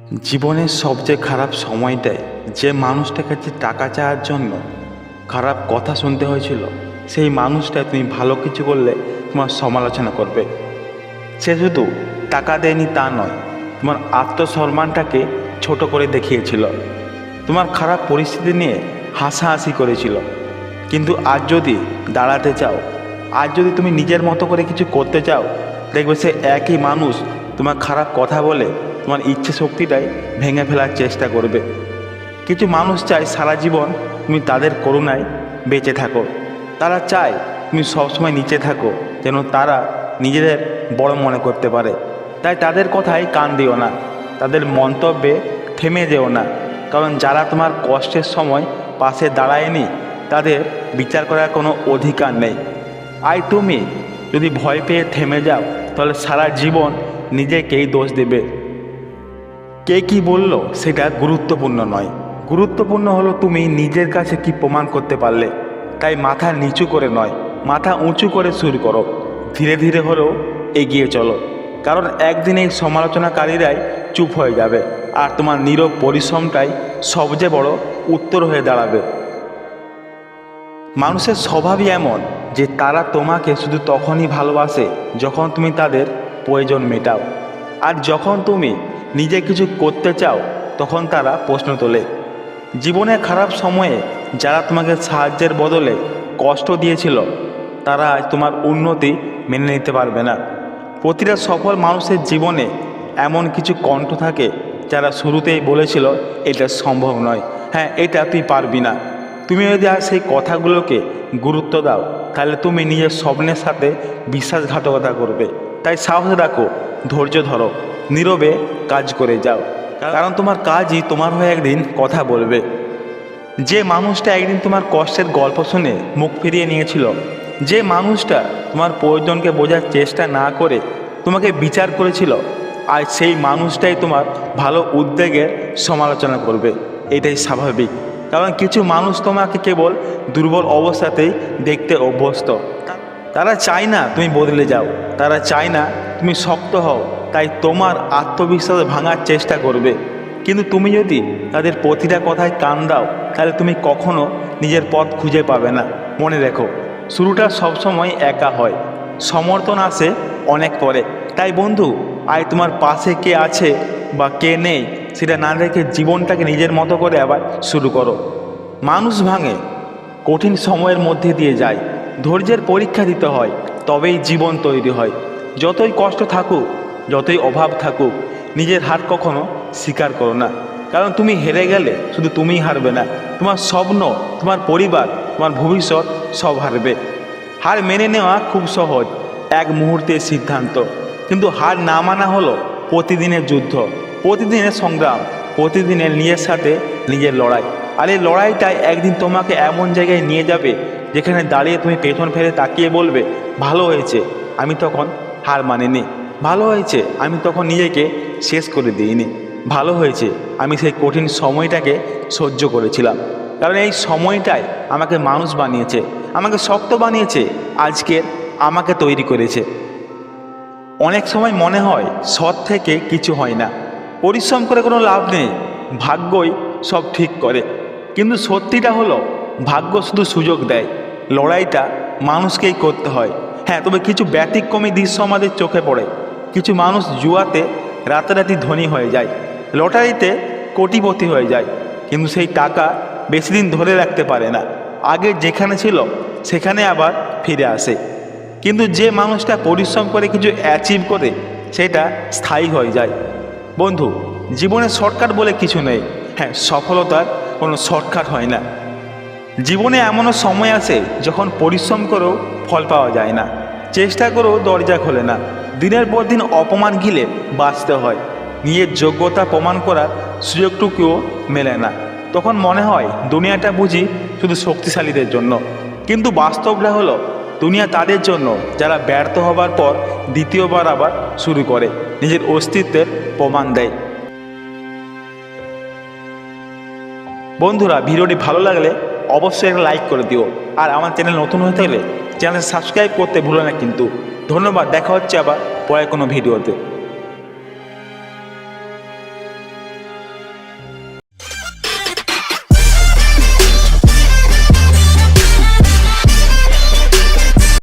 জীবনের সবচেয়ে খারাপ সময়টায় যে মানুষটার কাছে টাকা চাওয়ার জন্য খারাপ কথা শুনতে হয়েছিল, সেই মানুষটা তুমি ভালো কিছু করলে তোমার সমালোচনা করবে। সে শুধু টাকা দেয়নি তা নয়, তোমার আত্মসম্মানটাকে ছোট করে দেখিয়েছিল, তোমার খারাপ পরিস্থিতি নিয়ে হাসাহাসি করেছিল। কিন্তু আজ যদি দাঁড়াতে চাও, আজ যদি তুমি নিজের মতো করে কিছু করতে চাও, দেখবে সে একই মানুষ তোমার খারাপ কথা বলে তোমার ইচ্ছে শক্তিটাই ভেঙে ফেলার চেষ্টা করবে। কিছু মানুষ চায় সারা জীবন তুমি তাদের করুণায় বেঁচে থাকো। তারা চায় তুমি সবসময় নিচে থাকো, যেন তারা নিজেদের বড় মনে করতে পারে। তাই তাদের কথায় কান দিও না, তাদের মন্তব্যে থেমে যেও না, কারণ যারা তোমার কষ্টের সময় পাশে দাঁড়ায়নি তাদের বিচার করার কোনো অধিকার নেই। তুমি যদি ভয় পেয়ে থেমে যাও, তাহলে সারা জীবন নিজেকেই দোষ দেবে। কে কি বলল সেটা গুরুত্বপূর্ণ নয়, গুরুত্বপূর্ণ হলো তুমি নিজের কাছে কি প্রমাণ করতে পারলে। তাই মাথা নিচু করে নয়, মাথা উঁচু করে শুরু করো, ধীরে ধীরে হলেও এগিয়ে চলো। কারণ একদিন এই সমালোচনাকারীরাই চুপ হয়ে যাবে, আর তোমার নীরব পরিশ্রমটাই সবচেয়ে বড় উত্তর হয়ে দাঁড়াবে। মানুষের স্বভাবই এমন যে তারা তোমাকে শুধু তখনই ভালোবাসে যখন তুমি তাদের প্রয়োজন মেটাও, আর যখন তুমি নিজে কিছু করতে চাও তখন তারা প্রশ্ন তোলে। জীবনের খারাপ সময়ে যারা তোমাকে সাহায্যের বদলে কষ্ট দিয়েছিল, তারা আজ তোমার উন্নতি মেনে নিতে পারবে না। প্রতিটা সফল মানুষের জীবনে এমন কিছু কণ্ঠ থাকে যারা শুরুতেই বলেছিল এটা সম্ভব নয়, হ্যাঁ এটা তুই পারবি না। তুমি যদি আর সেই কথাগুলোকে গুরুত্ব দাও, তাহলে তুমি নিজের স্বপ্নের সাথে বিশ্বাসঘাতকতা করবে। তাই সাহস রাখো, ধৈর্য ধরো, নীরবে কাজ করে যাও, কারণ তোমার কাজই তোমার হয়ে একদিন কথা বলবে। যে মানুষটা একদিন তোমার কষ্টের গল্প শুনে মুখ ফিরিয়ে নিয়েছিল, যে মানুষটা তোমার প্রয়োজনকে বোঝার চেষ্টা না করে তোমাকে বিচার করেছিল, আজ সেই মানুষটাই তোমার ভালো উদ্যোগের সমালোচনা করবে। এটাই স্বাভাবিক, কারণ কিছু মানুষ তোমাকে কেবল দুর্বল অবস্থাতেই দেখতে অভ্যস্ত। তারা চায় না তুমি বদলে যাও, তারা চায় না তুমি শক্ত হও, তাই তোমার আত্মবিশ্বাস ভাঙার চেষ্টা করবে। কিন্তু তুমি যদি তাদের প্রতিটা কথায় কান দাও, তাহলে তুমি কখনো নিজের পথ খুঁজে পাবে না। মনে রেখো, শুরুটা সবসময় একা হয়, সমর্থন আসে অনেক পরে। তাই বন্ধু, আজ তোমার পাশে কে আছে বা কে নেই সেটা না দেখে জীবনটাকে নিজের মতো করে আবার শুরু করো। মানুষ ভাঙে, কঠিন সময়ের মধ্যে দিয়ে যায়, ধৈর্যের পরীক্ষা দিতে হয়, তবেই জীবন তৈরি হয়। যতই কষ্ট থাকুক, যতই অভাব থাকুক, নিজের হার কখনো স্বীকার করো না। কারণ তুমি হেরে গেলে শুধু তুমিই হারবে না, তোমার স্বপ্ন, তোমার পরিবার, তোমার ভবিষ্যৎ সব হারবে। হার মেনে নেওয়া খুব সহজ, এক মুহূর্তের সিদ্ধান্ত, কিন্তু হার না মানা হলো প্রতিদিনের যুদ্ধ, প্রতিদিনের সংগ্রাম, প্রতিদিনের নিজের সাথে নিজের লড়াই। আর এই লড়াইটাই একদিন তোমাকে এমন জায়গায় নিয়ে যাবে যেখানে দাঁড়িয়ে তুমি পেছন ফেলে তাকিয়ে বলবে, ভালো হয়েছে আমি তখন হার মানিনি, ভালো হয়েছে আমি তখন নিজেকে শেষ করে দিইনি, ভালো হয়েছে আমি সেই কঠিন সময়টাকে সহ্য করেছিলাম। কারণ এই সময়টাই আমাকে মানুষ বানিয়েছে, আমাকে শক্ত বানিয়েছে, আজকের আমাকে তৈরি করেছে। অনেক সময় মনে হয় সৎ থেকে কিছু হয় না, পরিশ্রম করে কোনো লাভ নেই, ভাগ্যই সব ঠিক করে। কিন্তু সত্যিটা হলো, ভাগ্য শুধু সুযোগ দেয়, লড়াইটা মানুষকেই করতে হয়। হ্যাঁ, তবে কিছু ব্যতিক্রমী দৃশ্য আমাদের চোখে পড়ে। কিছু মানুষ জুয়াতে রাতারাতি ধনী হয়ে যায়, লটারিতে কোটিপতি হয়ে যায়, কিন্তু সেই টাকা বেশি দিন ধরে রাখতে পারে না, আগে যেখানে ছিল সেখানে আবার ফিরে আসে। কিন্তু যে মানুষটা পরিশ্রম করে কিছু অ্যাচিভ করে, সেটা স্থায়ী হয়ে যায়। বন্ধু, জীবনে শর্টকাট বলে কিছু নেই। হ্যাঁ, সফলতার কোনো শর্টকাট হয় না। জীবনে এমনও সময় আসে যখন পরিশ্রম করেও ফল পাওয়া যায় না, চেষ্টা করেও দরজা খোলে না, দিনের পর দিন অপমান ঘিলে বাঁচতে হয়, নিজের যোগ্যতা প্রমাণ করার সুযোগটুকুও মেলে না। তখন মনে হয় দুনিয়াটা বুঝি শুধু শক্তিশালীদের জন্য। কিন্তু বাস্তবটা হলো, দুনিয়া তাদের জন্য যারা ব্যর্থ হবার পর দ্বিতীয়বার আবার শুরু করে, নিজের অস্তিত্বের প্রমাণ দেয়। বন্ধুরা, ভিডিওটি ভালো লাগলে অবশ্যই একটা লাইক করে দিও, আর আমার চ্যানেল নতুন হয়ে থাকলে চ্যানেল সাবস্ক্রাইব করতে ভুলো না কিন্তু। ধন্যবাদ, দেখা হচ্ছে আবার পরের কোনো ভিডিওতে।